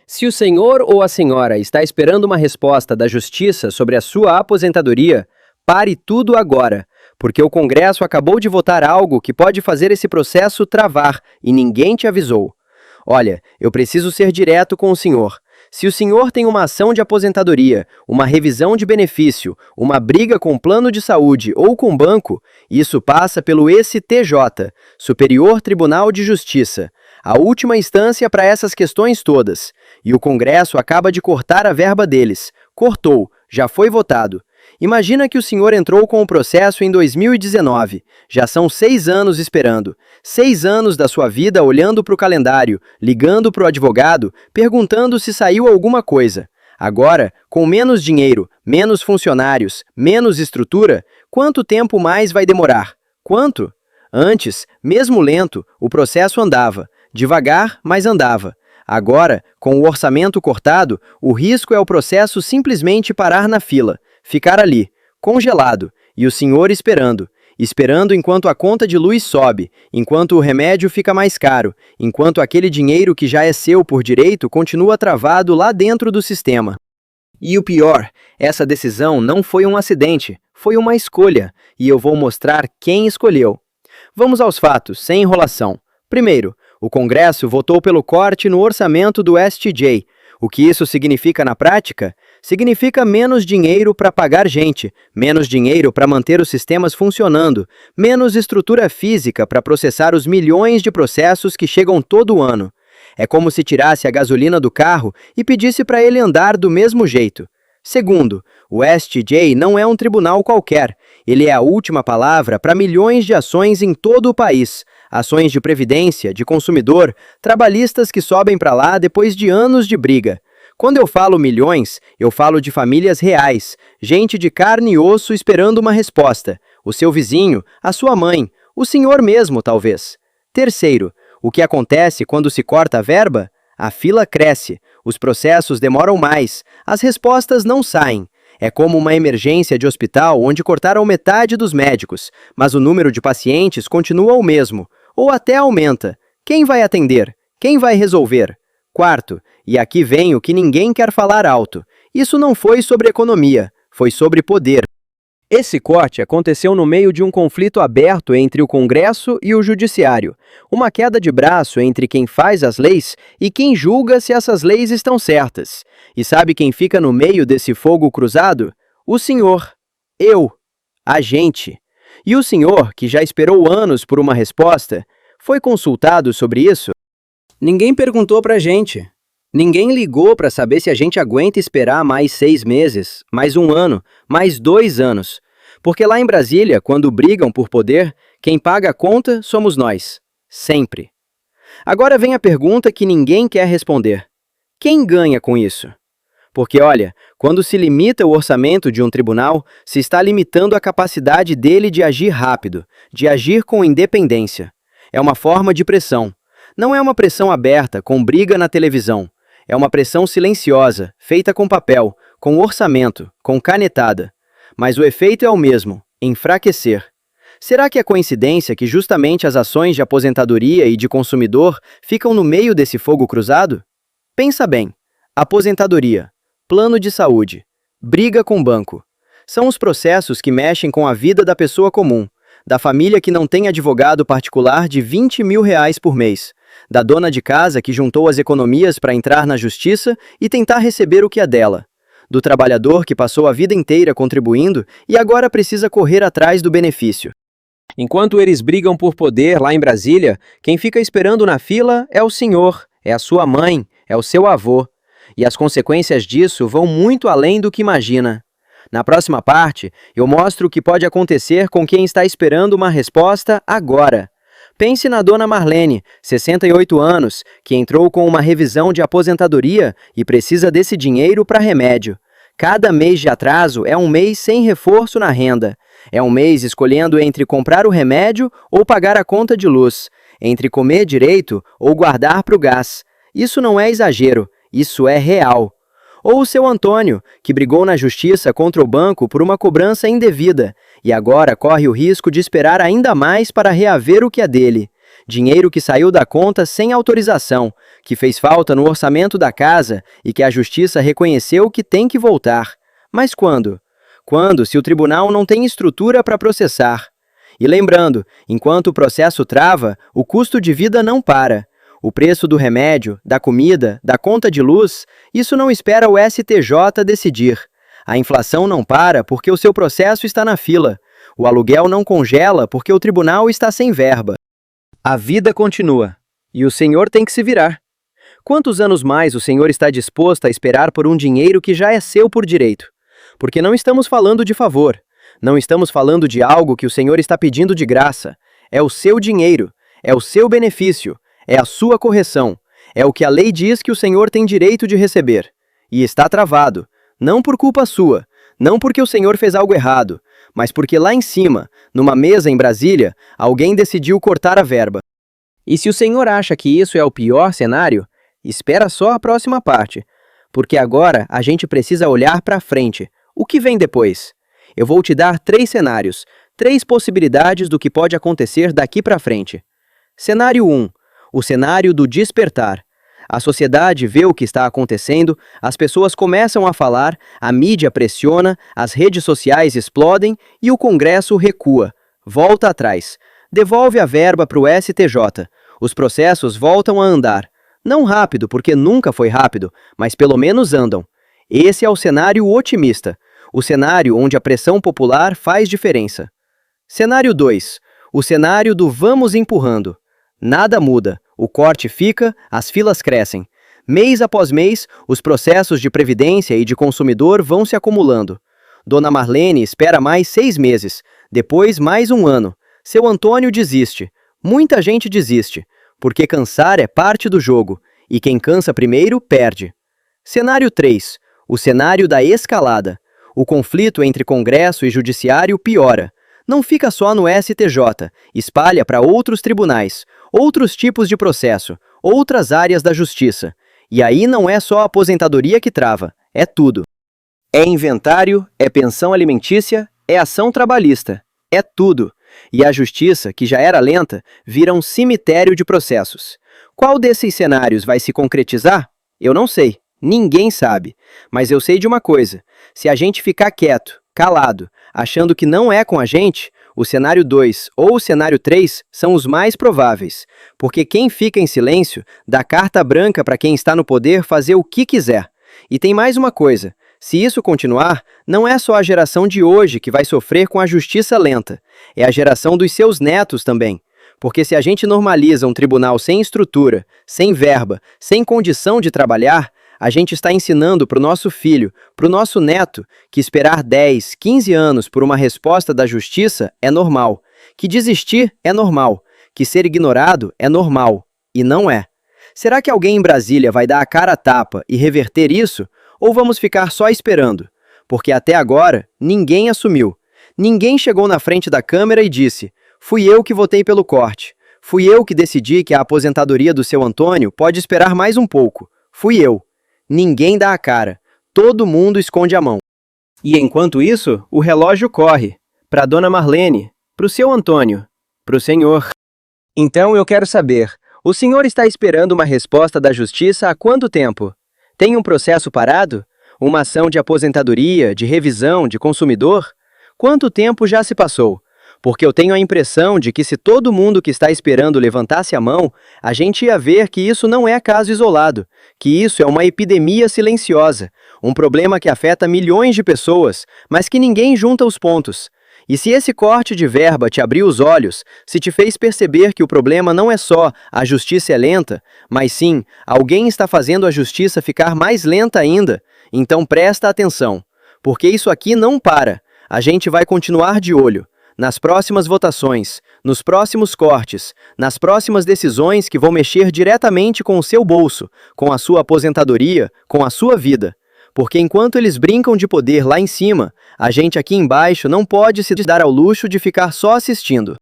Se o senhor ou a senhora está esperando uma resposta da Justiça sobre a sua aposentadoria, pare tudo agora, porque o Congresso acabou de votar algo que pode fazer esse processo travar e ninguém te avisou. Olha, eu preciso ser direto com o senhor. Se o senhor tem uma ação de aposentadoria, uma revisão de benefício, uma briga com o plano de saúde ou com o banco, isso passa pelo STJ, Superior Tribunal de Justiça, a última instância para essas questões todas. E o Congresso acaba de cortar a verba deles. Cortou, já foi votado. Imagina que o senhor entrou com o processo em 2019. Já são 6 anos esperando. 6 anos da sua vida olhando para o calendário, ligando para o advogado, perguntando se saiu alguma coisa. Agora, com menos dinheiro, menos funcionários, menos estrutura, quanto tempo mais vai demorar? Quanto? Antes, mesmo lento, o processo andava. Devagar, mas andava. Agora, com o orçamento cortado, o risco é o processo simplesmente parar na fila, ficar ali, congelado, e o senhor esperando. Esperando enquanto a conta de luz sobe, enquanto o remédio fica mais caro, enquanto aquele dinheiro que já é seu por direito continua travado lá dentro do sistema. E o pior, essa decisão não foi um acidente, foi uma escolha, e eu vou mostrar quem escolheu. Vamos aos fatos, sem enrolação. Primeiro, o Congresso votou pelo corte no orçamento do STJ. O que isso significa na prática? Significa menos dinheiro para pagar gente, menos dinheiro para manter os sistemas funcionando, menos estrutura física para processar os milhões de processos que chegam todo ano. É como se tirasse a gasolina do carro e pedisse para ele andar do mesmo jeito. Segundo, o STJ não é um tribunal qualquer. Ele é a última palavra para milhões de ações em todo o país. Ações de previdência, de consumidor, trabalhistas que sobem para lá depois de anos de briga. Quando eu falo milhões, eu falo de famílias reais, gente de carne e osso esperando uma resposta. O seu vizinho, a sua mãe, o senhor mesmo, talvez. Terceiro, o que acontece quando se corta a verba? A fila cresce, os processos demoram mais, as respostas não saem. É como uma emergência de hospital onde cortaram metade dos médicos, mas o número de pacientes continua o mesmo, ou até aumenta. Quem vai atender? Quem vai resolver? Quarto, e aqui vem o que ninguém quer falar alto. Isso não foi sobre economia, foi sobre poder. Esse corte aconteceu no meio de um conflito aberto entre o Congresso e o Judiciário, uma queda de braço entre quem faz as leis e quem julga se essas leis estão certas. E sabe quem fica no meio desse fogo cruzado? O senhor. Eu. A gente. E o senhor, que já esperou anos por uma resposta, foi consultado sobre isso? Ninguém perguntou pra gente. Ninguém ligou para saber se a gente aguenta esperar mais 6 meses, mais 1 ano, mais 2 anos. Porque lá em Brasília, quando brigam por poder, quem paga a conta somos nós. Sempre. Agora vem a pergunta que ninguém quer responder. Quem ganha com isso? Porque, olha, quando se limita o orçamento de um tribunal, se está limitando a capacidade dele de agir rápido, de agir com independência. É uma forma de pressão. Não é uma pressão aberta, com briga na televisão. É uma pressão silenciosa, feita com papel, com orçamento, com canetada. Mas o efeito é o mesmo, enfraquecer. Será que é coincidência que justamente as ações de aposentadoria e de consumidor ficam no meio desse fogo cruzado? Pensa bem. Aposentadoria, plano de saúde, briga com banco. São os processos que mexem com a vida da pessoa comum, da família que não tem advogado particular de R$20 mil por mês, da dona de casa que juntou as economias para entrar na justiça e tentar receber o que é dela, do trabalhador que passou a vida inteira contribuindo e agora precisa correr atrás do benefício. Enquanto eles brigam por poder lá em Brasília, quem fica esperando na fila é o senhor, é a sua mãe, é o seu avô. E as consequências disso vão muito além do que imagina. Na próxima parte, eu mostro o que pode acontecer com quem está esperando uma resposta agora. Pense na dona Marlene, 68 anos, que entrou com uma revisão de aposentadoria e precisa desse dinheiro para remédio. Cada mês de atraso é um mês sem reforço na renda. É um mês escolhendo entre comprar o remédio ou pagar a conta de luz, entre comer direito ou guardar para o gás. Isso não é exagero, isso é real. Ou o seu Antônio, que brigou na justiça contra o banco por uma cobrança indevida e agora corre o risco de esperar ainda mais para reaver o que é dele. Dinheiro que saiu da conta sem autorização, que fez falta no orçamento da casa e que a justiça reconheceu que tem que voltar. Mas quando? Quando, se o tribunal não tem estrutura para processar? E lembrando, enquanto o processo trava, o custo de vida não para. O preço do remédio, da comida, da conta de luz, isso não espera o STJ decidir. A inflação não para porque o seu processo está na fila. O aluguel não congela porque o tribunal está sem verba. A vida continua. E o senhor tem que se virar. Quantos anos mais o senhor está disposto a esperar por um dinheiro que já é seu por direito? Porque não estamos falando de favor. Não estamos falando de algo que o senhor está pedindo de graça. É o seu dinheiro. É o seu benefício. É a sua correção. É o que a lei diz que o senhor tem direito de receber. E está travado. Não por culpa sua. Não porque o senhor fez algo errado. Mas porque lá em cima, numa mesa em Brasília, alguém decidiu cortar a verba. E se o senhor acha que isso é o pior cenário, espera só a próxima parte. Porque agora a gente precisa olhar para frente. O que vem depois? Eu vou te dar 3 cenários, 3 possibilidades do que pode acontecer daqui para frente. Cenário 1. O cenário do despertar. A sociedade vê o que está acontecendo, as pessoas começam a falar, a mídia pressiona, as redes sociais explodem e o Congresso recua. Volta atrás. Devolve a verba para o STJ. Os processos voltam a andar. Não rápido, porque nunca foi rápido, mas pelo menos andam. Esse é o cenário otimista. O cenário onde a pressão popular faz diferença. Cenário 2. O cenário do vamos empurrando. Nada muda, o corte fica, as filas crescem. Mês após mês, os processos de previdência e de consumidor vão se acumulando. Dona Marlene espera mais 6 meses, depois mais 1 ano. Seu Antônio desiste. Muita gente desiste, porque cansar é parte do jogo, e quem cansa primeiro, perde. Cenário 3. O cenário da escalada. O conflito entre Congresso e Judiciário piora. Não fica só no STJ, espalha para outros tribunais, outros tipos de processo, outras áreas da justiça. E aí não é só a aposentadoria que trava, é tudo. É inventário, é pensão alimentícia, é ação trabalhista, é tudo. E a justiça, que já era lenta, vira um cemitério de processos. Qual desses cenários vai se concretizar? Eu não sei. Ninguém sabe, mas eu sei de uma coisa, se a gente ficar quieto, calado, achando que não é com a gente, o cenário 2 ou o cenário 3 são os mais prováveis, porque quem fica em silêncio dá carta branca para quem está no poder fazer o que quiser. E tem mais uma coisa, se isso continuar, não é só a geração de hoje que vai sofrer com a justiça lenta, é a geração dos seus netos também. Porque se a gente normaliza um tribunal sem estrutura, sem verba, sem condição de trabalhar, a gente está ensinando para o nosso filho, para o nosso neto, que esperar 10, 15 anos por uma resposta da justiça é normal, que desistir é normal, que ser ignorado é normal, e não é. Será que alguém em Brasília vai dar a cara a tapa e reverter isso, ou vamos ficar só esperando? Porque até agora, ninguém assumiu. Ninguém chegou na frente da câmera e disse, fui eu que votei pelo corte, fui eu que decidi que a aposentadoria do seu Antônio pode esperar mais um pouco, fui eu. Ninguém dá a cara, todo mundo esconde a mão. E enquanto isso, o relógio corre, para Dona Marlene, para o seu Antônio, para o senhor. Então eu quero saber, o senhor está esperando uma resposta da justiça há quanto tempo? Tem um processo parado? Uma ação de aposentadoria, de revisão, de consumidor? Quanto tempo já se passou? Porque eu tenho a impressão de que se todo mundo que está esperando levantasse a mão, a gente ia ver que isso não é caso isolado, que isso é uma epidemia silenciosa, um problema que afeta milhões de pessoas, mas que ninguém junta os pontos. E se esse corte de verba te abriu os olhos, se te fez perceber que o problema não é só a justiça é lenta, mas sim, alguém está fazendo a justiça ficar mais lenta ainda, então presta atenção, porque isso aqui não para, a gente vai continuar de olho. Nas próximas votações, nos próximos cortes, nas próximas decisões que vão mexer diretamente com o seu bolso, com a sua aposentadoria, com a sua vida. Porque enquanto eles brincam de poder lá em cima, a gente aqui embaixo não pode se dar ao luxo de ficar só assistindo.